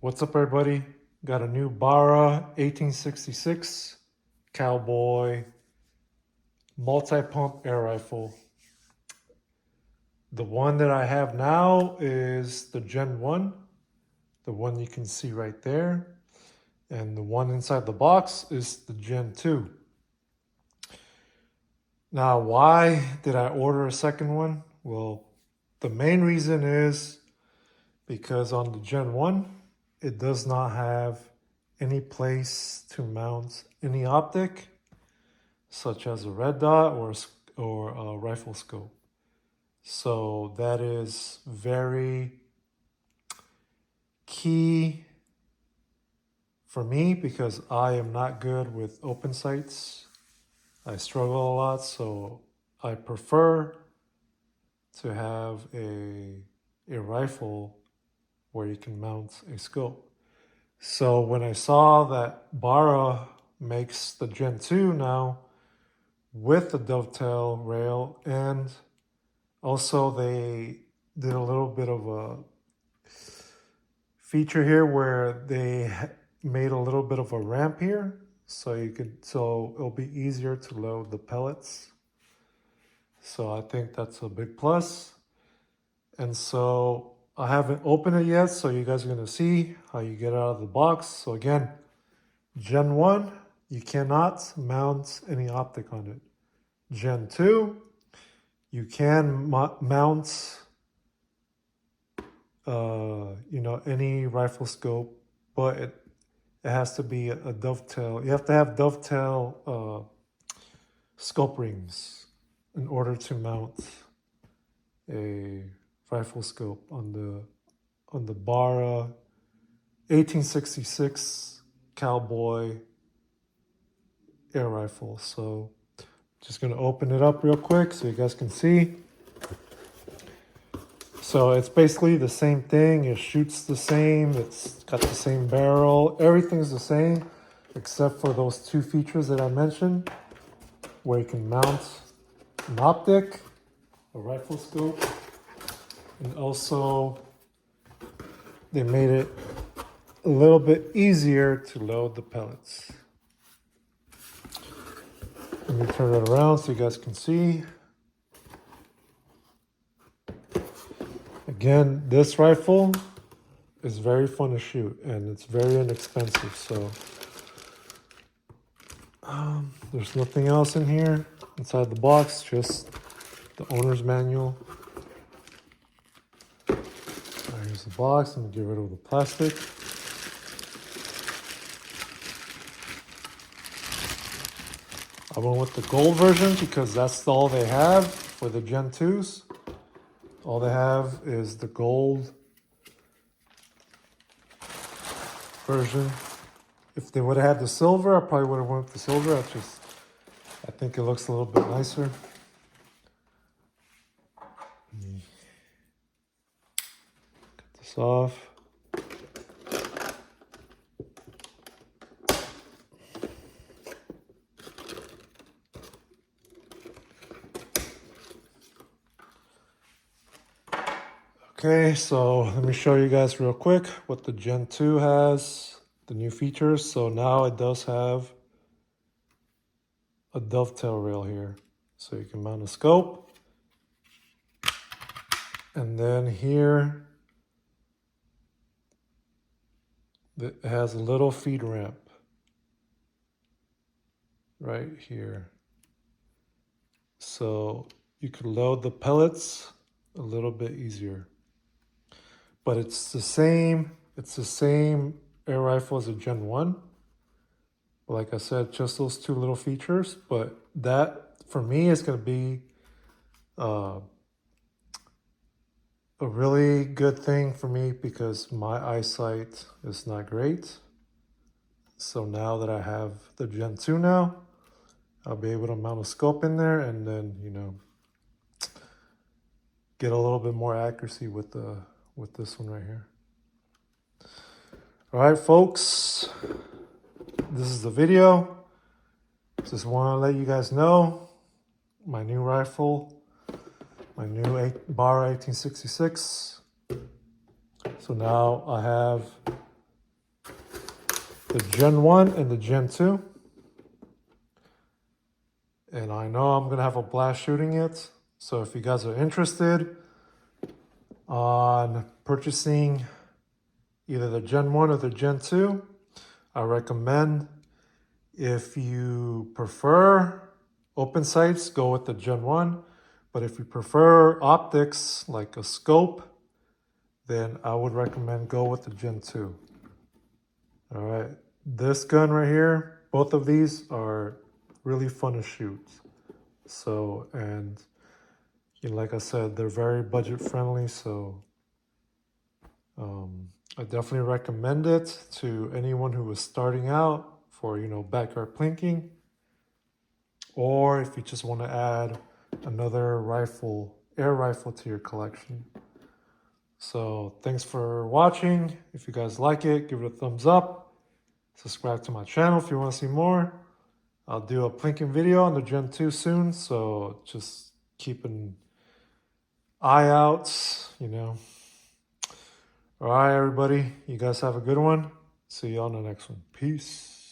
What's up, everybody? Got a new Barra 1866 Cowboy multi-pump air rifle. The one that I have now is the Gen 1, the one you can see right there. And the one inside the box is the Gen 2. Now, why did I order a second one? Well, the main reason is because on the Gen 1, it does not have any place to mount any optic, such as a red dot or a rifle scope. So that is very key for me because I am not good with open sights. I struggle a lot, so I prefer to have a rifle where you can mount a scope. So when I saw that Barra makes the Gen 2 now with the dovetail rail, and also they did a little bit of a feature here where they made a little bit of a ramp here, so it'll be easier to load the pellets. So I think that's a big plus. And so I haven't opened it yet, so you guys are gonna see how you get it out of the box. So again, Gen 1, you cannot mount any optic on it. Gen 2, you can mount any rifle scope, but it has to be a dovetail. You have to have dovetail scope rings in order to mount a rifle scope on the Barra 1866 Cowboy air rifle. So just gonna open it up real quick so you guys can see. So it's basically the same thing. It shoots the same. It's got the same barrel. Everything's the same except for those two features that I mentioned, where you can mount an optic, a rifle scope, and also they made it a little bit easier to load the pellets. Let me turn it around so you guys can see. Again, this rifle is very fun to shoot and it's very inexpensive. So there's nothing else in here inside the box, just the owner's manual. Here's the box. I'm gonna get rid of the plastic. I went with the gold version because that's all they have for the Gen 2s. All they have is the gold version. If they would have had the silver, I probably would have went with the silver. I think it looks a little bit nicer. Cut this off. Okay, so let me show you guys real quick what the Gen 2 has, the new features. So now it does have a dovetail rail here. So you can mount a scope. And then here, it has a little feed ramp right here. So you could load the pellets a little bit easier. But it's the same air rifle as a Gen 1. Like I said, just those two little features. But that, for me, is going to be a really good thing for me because my eyesight is not great. So now that I have the Gen 2 now, I'll be able to mount a scope in there and then, get a little bit more accuracy with this one right here. All right, folks, this is the video. Just want to let you guys know my new rifle, my new Barra 1866. So now I have the Gen 1 and the Gen 2. And I know I'm going to have a blast shooting it. So if you guys are interested on purchasing either the Gen 1 or the Gen 2, I recommend, if you prefer open sights, go with the Gen 1. But if you prefer optics like a scope, then I would recommend go with the Gen 2. All right, this gun right here, both of these are really fun to shoot. So, and you know, like I said, they're very budget friendly. So I definitely recommend it to anyone who is starting out for, you know, backyard plinking, or if you just want to add another rifle, air rifle to your collection. So thanks for watching. If you guys like it, give it a thumbs up. Subscribe to my channel if you want to see more. I'll do a plinking video on the Gen 2 soon, so just keep an eye out, you know. All right, everybody. You guys have a good one. See you on the next one. Peace.